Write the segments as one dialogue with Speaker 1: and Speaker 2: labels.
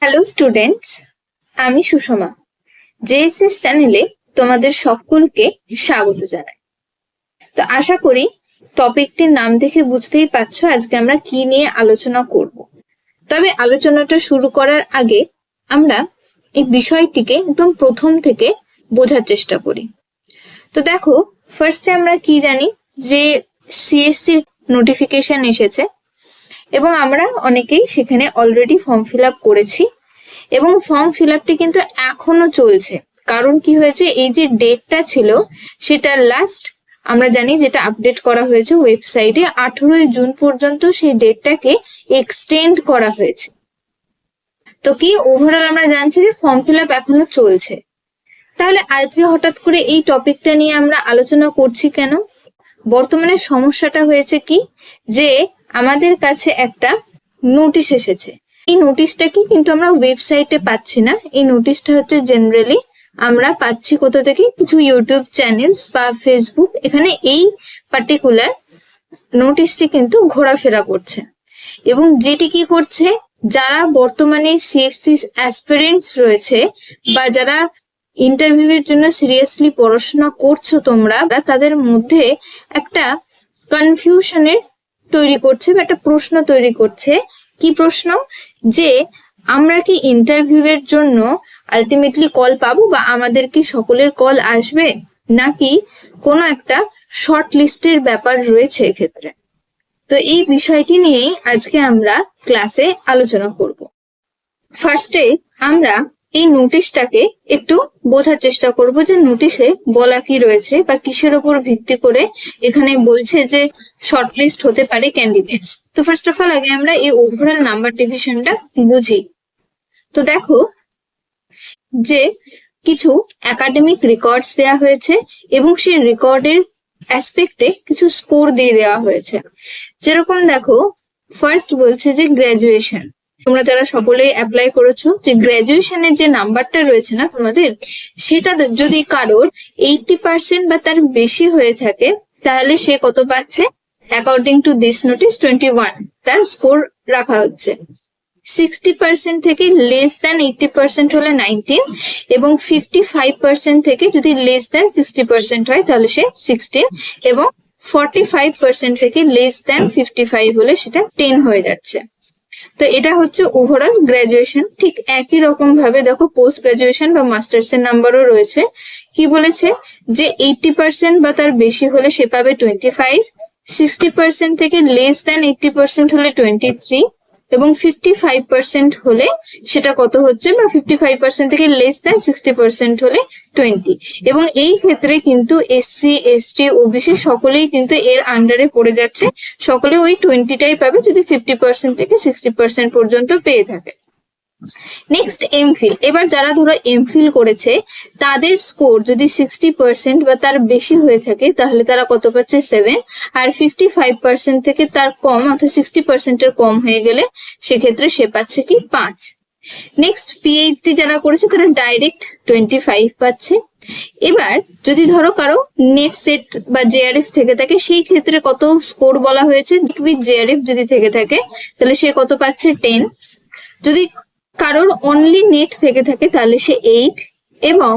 Speaker 1: Hello students, আমি Sushma. JSS চ্যানেলে তোমাদের সকলকে স্বাগত জানাই। তো আশা করি টপিকটির নাম দেখে বুঝতেই পারছো আজকে আমরা কি নিয়ে আলোচনা করব। তবে আলোচনাটা শুরু করার আগে আমরা এই বিষয়টিকে একদম প্রথম থেকে বোঝার চেষ্টা করি। তো দেখো, ফার্স্টে আমরা কি জানি যে সিএসসির নোটিফিকেশন এসেছে এবং আমরা অনেকেই সেখানে অলরেডি ফর্ম ফিল আপ করেছি এবং ফর্ম ফিল আপটি কিন্তু এখনো চলছে। কারণ কি হয়েছে, এই যে ডেটটা ছিল সেটা লাস্ট আমরা জানি যেটা আপডেট করা হয়েছে ওয়েবসাইটে 18 জুন পর্যন্ত সেই ডেটটাকে এক্সটেন্ড করা হয়েছে। তো কি ওভারঅল আমরা জানছি যে ফর্ম ফিল আপ এখনো চলছে। তাহলে আজকে হঠাৎ করে এই টপিকটা নিয়ে আমরা আলোচনা করছি কেন? বর্তমানে সমস্যাটা হয়েছে কি যে আমাদের কাছে একটা নোটিশ এসেছে। এই নোটিশটা কি কিন্তু আমরা ওয়েবসাইটে পাচ্ছি না। এই নোটিশটা হচ্ছে জেনারেলি আমরা পাচ্ছি কোথা থেকে, কিছু ইউটিউব চ্যানেলস বা ফেসবুক, এখানে এই পার্টিকুলার নোটিশটি কিন্তু ঘোরাফেরা করছে। এবং যেটি কি করছে, যারা বর্তমানে সিএসসি অ্যাসপিরেন্টস রয়েছে বা যারা ইন্টারভিউয়ের জন্য সিরিয়াসলি পড়াশোনা করছো তোমরা, তাদের মধ্যে একটা কনফিউশনের তৈরি করছে বা একটা প্রশ্ন তৈরি করছে। কি প্রশ্ন? যে আমরা কি ইন্টারভিউয়ের জন্য আলটিমেটলি কল পাবো বা আমাদের কি সকলের কল আসবে, নাকি কোনো একটা শর্ট লিস্টের ব্যাপার রয়েছে এক্ষেত্রে। তো এই বিষয়টি নিয়েই আজকে আমরা ক্লাসে আলোচনা করব। ফার্স্টে আমরা এই নোটিশটাকে একটু বোঝার চেষ্টা করব যে নোটিশে বলা কি রয়েছে বা কিসের উপর ভিত্তি করে এখানে বলছে যে শর্টলিস্ট হতে পারে ক্যান্ডিডেটস। তো ফার্স্ট অফ অল আগে আমরা এই ওভারঅল নাম্বার ডিভিশনটা বুঝি। তো দেখো যে কিছু একাডেমিক রেকর্ডস দেওয়া হয়েছে এবং সেই রেকর্ডের অ্যাসপেক্টে কিছু স্কোর দিয়ে দেওয়া হয়েছে। যেরকম দেখো, ফার্স্ট বলছে যে গ্র্যাজুয়েশন, তোমরা যারা সকলে অ্যাপ্লাই করেছো, যে গ্র্যাজুয়েশনের যে নাম্বারটা রয়েছে না তোমাদের, সেটা যদি কারোর 80% বা তার বেশি হয়ে থাকে তাহলে সে কত পাচ্ছে? অ্যাকর্ডিং টু দিস নোটিস 21 তার স্কোর রাখা হচ্ছে। 60% থেকে লেস দ্যান 80% হলে 19 এবং 55% থেকে যদি লেস দ্যান 60% হয় তাহলে সে 16 এবং 45% থেকে লেস দ্যান 55 হলে সেটা 10 হয়ে যাচ্ছে। তো এটা হচ্ছে ওভারঅল গ্র্যাজুয়েশন। ঠিক একই রকম ভাবে দেখো পোস্ট গ্র্যাজুয়েশন বা মাস্টার্স এর নাম্বারও রয়েছে। কি বলেছে যে 80% বা তার বেশি হলে সে পাবে 25, 60% থেকে লেস দ্যান 80% হলে 23 এবং 55% হলে সেটা কত হচ্ছে, বা 55% থেকে লেস দ্যান 60% হলে 20। এবং এই ক্ষেত্রে কিন্তু এসসি, এসটি, ওবিসি সকলেই কিন্তু এর আন্ডারে পড়ে যাচ্ছে। সকলে ওই 20টাই পাবে যদি 50% থেকে 60% পর্যন্ত পেয়ে থাকে। Next MPhil. এবার যারা ধরো এমফিল করেছে তাদের স্কোর যদি 60% বা তার বেশি হয়ে থাকে তাহলে তারা কত পাচ্ছে? 7। আর 55% থেকে তার কম অর্থাৎ 60% এর কম হয়ে গেলে সেক্ষেত্রে সে পাচ্ছে কি? 5। নেক্সট পিএইচডি যারা করেছে তারা ডাইরেক্ট 25 পাচ্ছে। এবার যদি ধরো কারো নেট সেট বা জেআরএফ থেকে থাকে সেই ক্ষেত্রে কত স্কোর বলা হয়েছে? উইথ জেআরএফ যদি থেকে থাকে তাহলে সে কত পাচ্ছে? 10। যদি কারোর অনলি নেট থেকে থাকে তাহলে সে 8 এবং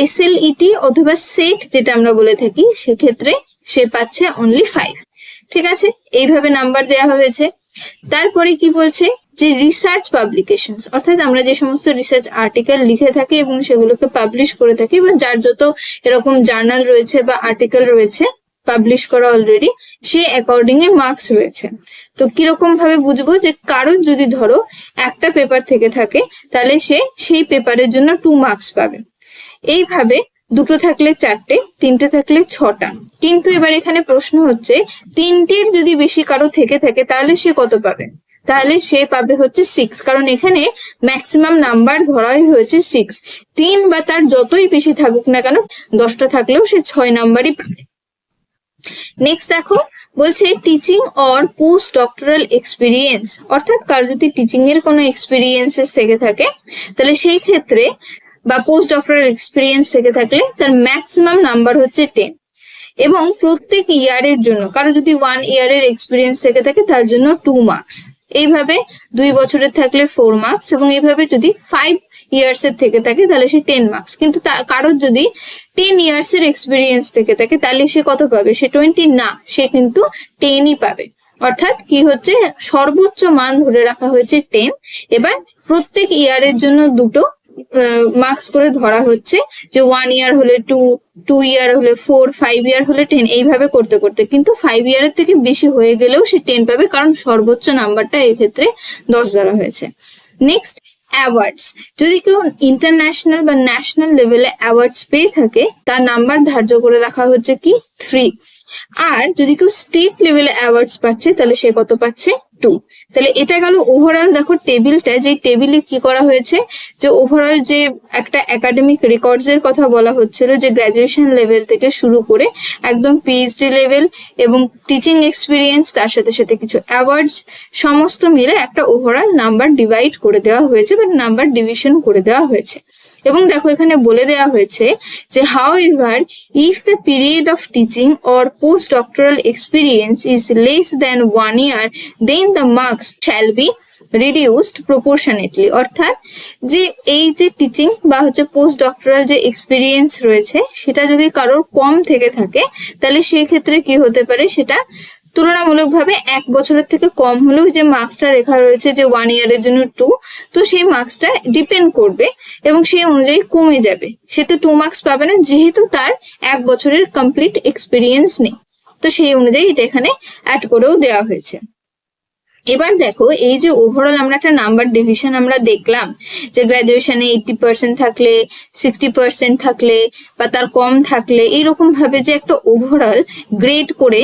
Speaker 1: এসএলইটি অথবা সেট যেটা আমরা বলে থাকি সেক্ষেত্রে সে পাচ্ছে অনলি 5। ঠিক আছে, এইভাবে নাম্বার দেওয়া হয়েছে। তারপরে কি বলছে যে রিসার্চ পাবলিকেশনস, অর্থাৎ আমরা যে সমস্ত রিসার্চ আর্টিকেল লিখে থাকি এবং সেগুলোকে পাবলিশ করে থাকি বা যার যত এরকম জার্নাল রয়েছে বা আর্টিকেল রয়েছে পাবলিশ করা অলরেডি, সে অ্যাকর্ডিং এ মার্কস রয়েছে। তো কিরকম ভাবে বুঝবো যে কারোর যদি ধরো একটা পেপার থেকে থাকে তাহলে সে সেই পেপারের জন্য 2 মার্কস পাবে। এইভাবে দুটো থাকলে 4টে, 3টে থাকলে 6টা। কিন্তু এবার এখানে প্রশ্ন হচ্ছে 3টের যদি বেশি কারো থেকে থাকে তাহলে সে কত পাবে? তাহলে সে পাবে হচ্ছে 6, কারণ এখানে ম্যাক্সিমাম নাম্বার ধরাই হয়েছে 6। 3 বা তার যতই বেশি থাকুক না কেন, 10টা থাকলেও সে 6 নাম্বারই পাবে। নেক্সট দেখো বলছে teaching or post doctoral experience, অর্থাৎ কার যদি টিচিং এর কোনো এক্সপিরিয়েন্সেস থেকে থাকে তাহলে সেই ক্ষেত্রে বা পোস্ট ডক্টরাল এক্সপিরিয়েন্স থেকে থাকলে তার ম্যাক্সিমাম নাম্বার হচ্ছে 10 এবং প্রত্যেক ইয়ারের জন্য কারো যদি 1 ইয়ারের এক্সপিরিয়েন্স থেকে থাকে তার জন্য 2 মার্কস। এইভাবে 2 বছরের থাকলে 4 মার্কস, এবং এইভাবে যদি 5 ইয়ার্স এর থেকে থাকে তাহলে সে 10 মার্কস। কিন্তু কারোর যদি 10 ইয়ার্স এর এক্সপিরিয়েন্স থেকে থাকে তাহলে সে কত পাবে? সে 20 না, সে কিন্তু 10ই পাবে। অর্থাৎ কি হচ্ছে, সর্বোচ্চ মান ধরে রাখা হয়েছে 10। এবার প্রত্যেক ইয়ারের জন্য দুটো মার্কস করে ধরা হচ্ছে, যে 1 ইয়ার হলে 2 ইয়ার হলে 4, 5 ইয়ার হলে 10, এইভাবে করতে করতে কিন্তু 5 ইয়ারের থেকে বেশি হয়ে গেলেও সে 10 পাবে, কারণ সর্বোচ্চ নাম্বারটা এই ক্ষেত্রে 10 ধরা হয়েছে। Next, awards. যদি কেউ ইন্টারন্যাশনাল বা ন্যাশনাল লেভেলে অ্যাওয়ার্ডস পেয়ে থাকে তার নাম্বার ধার্য করে রাখা হচ্ছে কি 3। আর যদি কেউ স্টেট লেভেলে অ্যাওয়ার্ডস পাচ্ছে তাহলে সে কত পাচ্ছে? 2। তাহলে এটা গেল ওভারঅল। দেখো টেবিলটা, যে টেবিলে কি করা হয়েছে, যে ওভারঅল যে একটা একাডেমিক রেকর্ডস এর কথা বলা হচ্ছিল, যে গ্রাজুয়েশন লেভেল থেকে শুরু করে একদম পিএইচডি লেভেল এবং টিচিং এক্সপিরিয়েন্স, তার সাথে সাথে কিছু অ্যাওয়ার্ডস, সমস্ত মিলে একটা ওভারঅল নাম্বার ডিভাইড করে দেওয়া হয়েছে বা নাম্বার ডিভিশন করে দেওয়া হয়েছে। এবং দেখো এখানে বলে দেওয়া হয়েছে যে however if the period of teaching or postdoctoral experience is less than 1 year then the marks shall be reduced proportionately। অর্থাৎ যে এই যে টিচিং বা হচ্ছে পোস্ট ডক্টরাল যে এক্সপিরিয়েন্স রয়েছে সেটা যদি কারোর কম থেকে থাকে তাহলে সেই ক্ষেত্রে কি হতে পারে, সেটা তুলনামূলকভাবে 1 বছরের থেকে কম হলেও যে মার্কসটা রেখা রয়েছে যে 1 ইয়ারের জন্য 2, তো সেই মার্কসটা ডিপেন্ড করবে এবং সেই অনুযায়ী কমে যাবে। সে তো 2 মার্কস পাবে না, যেহেতু তার 1 বছরের কমপ্লিট এক্সপিরিয়েন্স নেই। তো সেই অনুযায়ী এটা এখানে অ্যাড করেও দেওয়া হয়েছে। এবার দেখো এই যে ওভারঅল আমরা একটা নাম্বার ডিভিশন আমরা দেখলাম, যে গ্রাজুয়েশনে 80% থাকলে, 60% থাকলে বা তার কম থাকলে, এইরকম ভাবে যে একটা ওভারঅল গ্রেড করে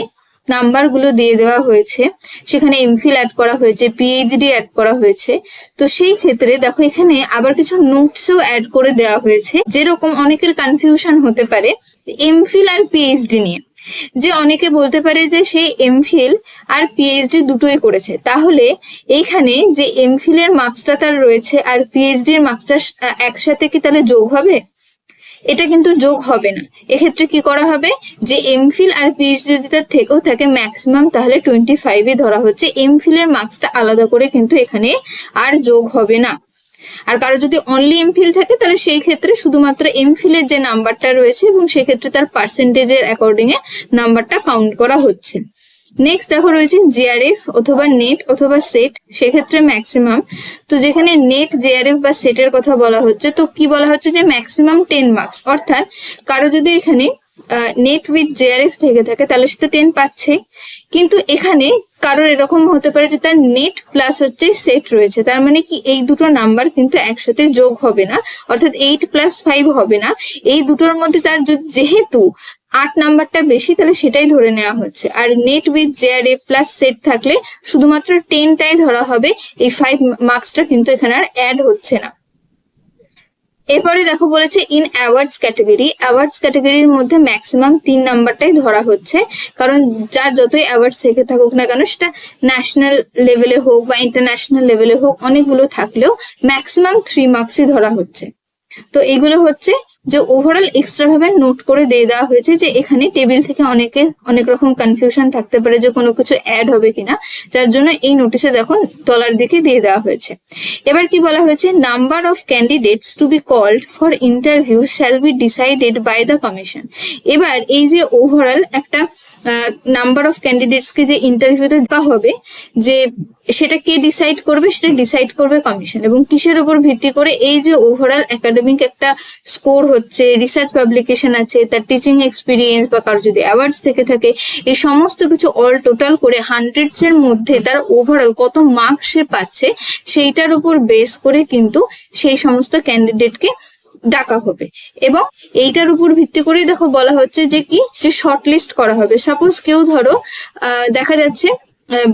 Speaker 1: নাম্বারগুলো দিয়ে দেওয়া হয়েছে। সেখানে এমফিল অ্যাড করা হয়েছে, পিএইচডি অ্যাড করা হয়েছে। তো সেই ক্ষেত্রে দেখো এখানে আবার কিছু নোটসও অ্যাড করে দেওয়া হয়েছে। যেরকম অনেকের কনফিউশন হতে পারে এমফিল আর পিএইচডি নিয়ে, যে অনেকে বলতে পারে যে সে এমফিল আর পিএইচডি দুটোই করেছে, তাহলে এইখানে যে এমফিল এর মার্কসটা তার রয়েছে আর পিএইচডি এর মার্কসটা একসাথে কি তাহলে যোগ হবে? এটা কিন্তু যোগ হবে না। এক্ষেত্রে কি করা হবে, যে এমফিল আর পিএইচডি যদি তার থেকেও থাকে ম্যাক্সিমাম তাহলে 25ই ধরা হচ্ছে। এমফিল এর মার্কসটা আলাদা করে কিন্তু এখানে আর যোগ হবে না। আর কারো যদি অনলি এমফিল থাকে তাহলে সেই ক্ষেত্রে শুধুমাত্র এমফিলের যে নাম্বারটা রয়েছে এবং সেক্ষেত্রে তার পার্সেন্টেজের অ্যাকর্ডিং এ নাম্বারটা কাউন্ট করা হচ্ছে। নেক্সট দেখো রয়েছে জেআরএফ অথবা নেট অথবা সেট, সেক্ষেত্রে ম্যাক্সিমাম। তো যেখানে নেট, জেআরএফ বা সেটের কথা বলা হচ্ছে, তো কি বলা হচ্ছে যে ম্যাক্সিমাম 10 মার্কস। অর্থাৎ কারো যদি এখানে নেট উইথ জেআরএফ থেকে থাকে তাহলে সে তো 10 পাচ্ছে, কিন্তু এখানে কারোর এরকম হতে পারে যে তার নেট প্লাস হচ্ছে সেট রয়েছে, তার মানে কি এই দুটো নাম্বার কিন্তু একসাথে যোগ হবে না, অর্থাৎ 8 + 5 হবে না। এই দুটোর মধ্যে তার যেহেতু 8 নাম্বারটা বেশি তাহলে সেটাই ধরে নেওয়া হচ্ছে। আর NET with JRF plus SET থাকলে শুধুমাত্র 10টাই ধরা হবে, এই 5 মার্কসটা কিন্তু এখানে আর অ্যাড হচ্ছে না। এরপরে দেখো বলেছে ইন অ্যাওয়ার্ডস ক্যাটাগরি, অ্যাওয়ার্ডস ক্যাটাগরির মধ্যে ম্যাক্সিমাম 3 নাম্বারটাই ধরা হচ্ছে, কারণ যার যতই অ্যাওয়ার্ডস থেকে থাকুক না কেন, সেটা ন্যাশনাল লেভেলে হোক বা ইন্টারন্যাশনাল লেভেলে হোক, অনেকগুলো থাকলেও ম্যাক্সিমাম 3 মার্কসই ধরা হচ্ছে। তো এগুলো হচ্ছে যে ওভারঅল এক্সট্রা ভাবে নোট করে দিয়ে দেওয়া হয়েছে, যে এখানে টেবিল থেকে অনেক রকম কনফিউশন থাকতে পারে যে কোনো কিছু অ্যাড হবে কিনা, যার জন্য এই নোটিশে দেখো তলার দিকে দিয়ে দেওয়া হয়েছে। এবার কি বলা হয়েছে, number of candidates to be called for interview shall be decided by the commission. এবার এই যে ওভারঅল একটা নাম্বার অফ ক্যান্ডিডেটস কে যে ইন্টারভিউতে দেওয়া হবে, যে সেটা কে ডিসাইড করবে, সেটা ডিসাইড করবে কমিশন। এবং কিসের উপর ভিত্তি করে, এই যে ওভারঅল একাডেমিক একটা স্কোর হচ্ছে, রিসার্চ পাবলিকেশন আছে, তার টিচিং এক্সপিরিয়েন্স বা কারো যদি অ্যাওয়ার্ডস থেকে থাকে, এই সমস্ত কিছু অল টোটাল করে 100s এর মধ্যে তার ওভারঅল কত মার্কস সে পাচ্ছে সেইটার উপর বেস করে কিন্তু সেই সমস্ত ক্যান্ডিডেটকে ডাকা হবে। এবং এইটার উপর ভিত্তি করে দেখো বলা হচ্ছে যে কি, যে শর্ট লিস্ট করা হবে। সাপোজ কেউ ধরো দেখা যাচ্ছে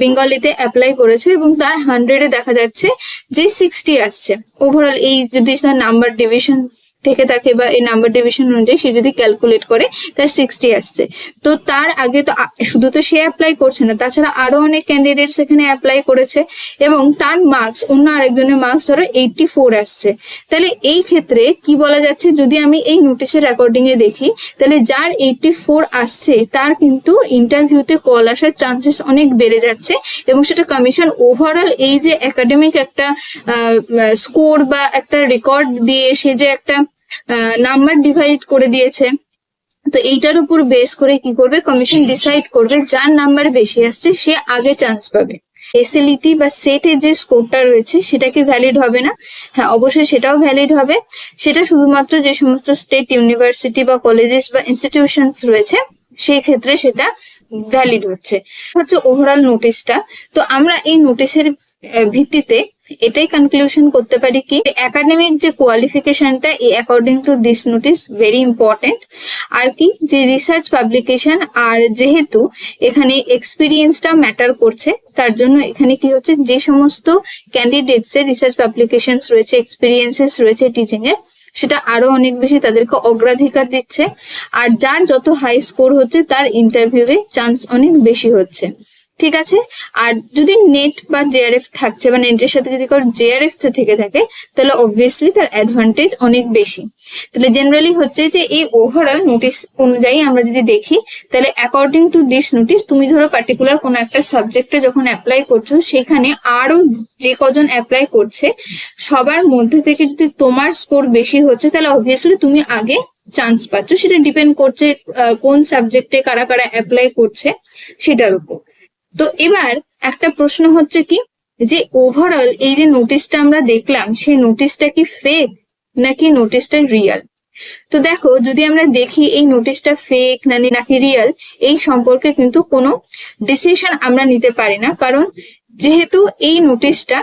Speaker 1: বেঙ্গলিতে অ্যাপ্লাই করেছে এবং তার 100-এ দেখা যাচ্ছে যে 60 আসছে ওভারঅল, এই যদি তার নাম্বার ডিভিশন থেকে থাকে বা এই নাম্বার ডিভিশন অনুযায়ী সে যদি ক্যালকুলেট করে তার 60 আসছে, তো তার আগে তো শুধু তো সে অ্যাপ্লাই করছে না, তাছাড়া আরো অনেক ক্যান্ডিডেটস এখানে অ্যাপ্লাই করেছে এবং তার মার্কস অন্য আরেকজনের মার্কস ধরো 84 আসছে। তাহলে এই ক্ষেত্রে কি বলা যাচ্ছে, যদি আমি এই নোটিশের অ্যাকর্ডিং এ দেখি, তাহলে যার 84 আসছে তার কিন্তু ইন্টারভিউতে কল আসার চান্সেস অনেক বেড়ে যাচ্ছে এবং সেটা কমিশন ওভারঅল এই যে একাডেমিক একটা স্কোর বা একটা রেকর্ড দিয়ে সে যে একটা নাম্বার ডিভাইড করে দিয়েছে, তো এইটার উপর বেস করে কি করবে কমিশন ডিসাইড করবে যার নাম্বার বেশি আসছে সে আগে চান্স পাবে। এসএলইটি বা সেটের যে স্কোরটা রয়েছে সেটা কি ভ্যালিড হবে না? হ্যাঁ, অবশ্যই সেটাও ভ্যালিড হবে। সেটা শুধুমাত্র যে সমস্ত স্টেট ইউনিভার্সিটি বা কলেজেস বা ইনস্টিটিউশনস রয়েছে সেই ক্ষেত্রে সেটা ভ্যালিড হচ্ছে ওভারঅল নোটিশটা। তো আমরা এই নোটিশের ভিত্তিতে এটাই কনক্লুশন করতে পারি কি একাডেমিক যে কোয়ালিফিকেশনটা এই according to this notice very important. আর কি যে রিসার্চ পাবলিকেশন, আর যেহেতু এখানে এক্সপিরিয়েন্সটা ম্যাটার করছে তার জন্য এখানে কি হচ্ছে যে সমস্ত ক্যান্ডিডেটস এর রিসার্চ পাবলিকেশনস রয়েছে, এক্সপিরিয়েন্সেস রয়েছে টিচিং এর, সেটা আরো অনেক বেশি তাদেরকে অগ্রাধিকার দিচ্ছে। আর যার যত হাই স্কোর হচ্ছে তার ইন্টারভিউয়ে চান্স অনেক বেশি হচ্ছে। ঠিক আছে, আর যদি নেট বা জেআরএফ থাকছে বা নেটের সাথে যদি কারো জেআরএফ থেকে থাকে তাহলে অবভিয়াসলি তার অ্যাডভান্টেজ অনেক বেশি। তাহলে জেনারেলি হচ্ছে যে এই ওভারঅল নোটিশ অনুযায়ী আমরা যদি দেখি তাহলে অ্যাকর্ডিং টু দিস নোটিশ তুমি ধরো পার্টিকুলার কোনো একটা সাবজেক্টে যখন অ্যাপ্লাই করছো সেখানে আরো যে কজন অ্যাপ্লাই করছে সবার মধ্যে থেকে যদি তোমার স্কোর বেশি হচ্ছে তাহলে অবভিয়াসলি তুমি আগে চান্স পাচ্ছ। সেটা ডিপেন্ড করছে কোন সাবজেক্টে কারা কারা অ্যাপ্লাই করছে সেটার উপর। তো এবার একটা প্রশ্ন হচ্ছে কি যে ওভারঅল এই যে নোটিশটা আমরা দেখলাম সেই নোটিশটা কি ফেক নাকি নোটিশটা রিয়েল? তো দেখো যদি আমরা দেখি এই নোটিশটা ফেক নাকি রিয়েল এই সম্পর্কে কিন্তু কোনো ডিসিশন আমরা নিতে পারি না, কারণ যেহেতু এই নোটিশটা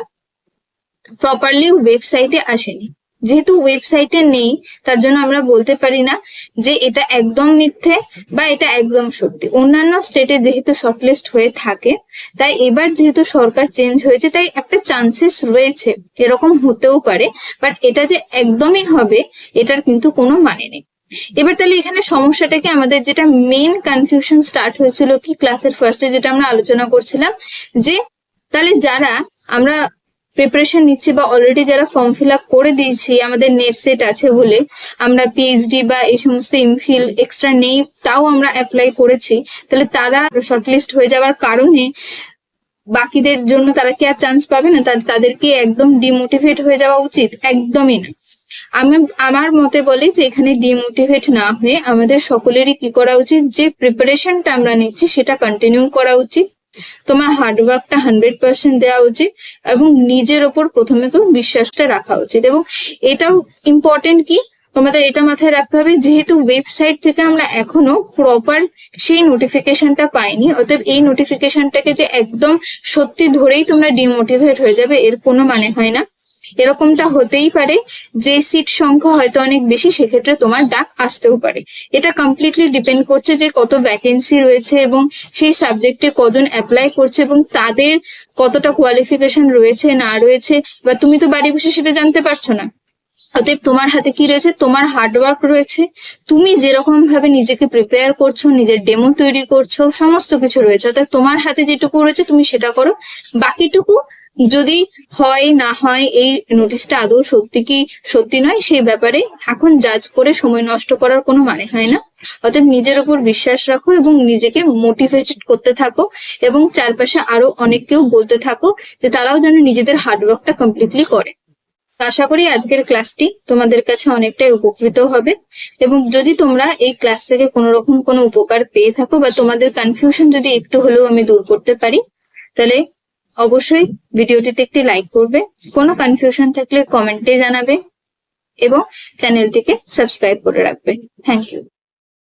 Speaker 1: প্রপারলি ওয়েবসাইটে আসেনি, যেহেতু ওয়েবসাইটে নেই তার জন্য আমরা বলতে পারি না যে এটা একদম মিথ্যে বা এটা একদম সত্যি। অন্যান্য স্টেটে যেহেতু শর্টলিস্ট হয়ে থাকে তাই এবার যেহেতু সরকার চেঞ্জ হয়েছে তাই একটা চান্সেস রয়েছে এরকম হতেও পারে, বাট এটা যে একদমই হবে এটার কিন্তু কোনো মানে নেই। এবার তাহলে এখানে সমস্যাটাকে আমাদের যেটা মেইন কনফিউশন স্টার্ট হয়েছিল কি ক্লাসের ফার্স্টে যেটা আমরা আলোচনা করছিলাম যে তাহলে যারা আমরা প্রিপারেশন নিচ্ছি বা অলরেডি যারা ফর্ম ফিল আপ করে দিয়েছি আমাদের নেট সেট আছে বলে আমরা পিএইচডি বা এই সমস্ত এমফিল এক্সট্রা নেই তাও আমরা অ্যাপ্লাই করেছি, তাহলে তারা শর্টলিস্ট হয়ে যাওয়ার কারণে বাকিদের জন্য তারা কি আর চান্স পাবে না? তাদেরকে একদম ডিমোটিভেট হয়ে যাওয়া উচিত? একদমই না। আমার মতে বলে যে এখানে ডিমোটিভেট না হয়ে আমাদের সকলেরই কি করা উচিত, যে প্রিপারেশনটা আমরা নিচ্ছি সেটা কন্টিনিউ করা উচিত। তোমার হার্ডওয়ার্কটা 100% দেওয়া উচিত এবং নিজের ওপর প্রথমে তো বিশ্বাসটা রাখা উচিত। এবং এটাও ইম্পর্টেন্ট কি তোমাদের এটা মাথায় রাখতে হবে যেহেতু ওয়েবসাইট থেকে আমরা এখনো প্রপার সেই নোটিফিকেশনটা পাইনি, অতএব এই নোটিফিকেশনটাকে যে একদম সত্যি ধরেই তোমরা ডিমোটিভেট হয়ে যাবে এর কোনো মানে হয় না। এরকমটা হতেই পারে যে সিট সংখ্যা হয়তো অনেক বেশি, সেক্ষেত্রে তোমার ডাক আসতেও পারে। এটা কমপ্লিটলি ডিপেন্ড করছে যে কত ভ্যাকেন্সি রয়েছে এবং সেই সাবজেক্টে কজন অ্যাপ্লাই করছে এবং তাদের কতটা কোয়ালিফিকেশন রয়েছে না রয়েছে, বা তুমি তো বাড়ি বসে সেটা জানতে পারছো না। অতএব তোমার হাতে কি রয়েছে, তোমার হার্ডওয়ার্ক রয়েছে, তুমি যেরকম ভাবে নিজেকে প্রিপেয়ার করছো, নিজের ডেমো তৈরি করছো, সমস্ত কিছু রয়েছে। অতএব তোমার হাতে যেটুকু রয়েছে তুমি সেটা করো, বাকিটুকু যদি হয় না হয় এই নোটিশটা আদৌ সত্যি কি সত্যি নয় সেই ব্যাপারে এখন জাজ করে সময় নষ্ট করার কোনো মানে হয় না। অতএব নিজের উপর বিশ্বাস রাখো এবং নিজেকে মোটিভেটেড করতে থাকো এবং চারপাশে আরো অনেককেও বলতে থাকো যে তারাও যেন নিজেদের হার্ডওয়ার্কটা কমপ্লিটলি করে। আশা করি আজকের ক্লাসটি তোমাদের কাছে অনেকটাই উপকৃত হবে এবং যদি তোমরা এই ক্লাস থেকে কোনো রকম কোনো উপকার পেয়ে থাকো বা তোমাদের কনফিউশন যদি একটু হলেও আমি দূর করতে পারি তাহলে অবশ্যই ভিডিওটিতে একটি লাইক করবে, কোনো কনফিউশন থাকলে কমেন্টে জানাবে এবং চ্যানেলটিকে সাবস্ক্রাইব করে রাখবে। Thank you.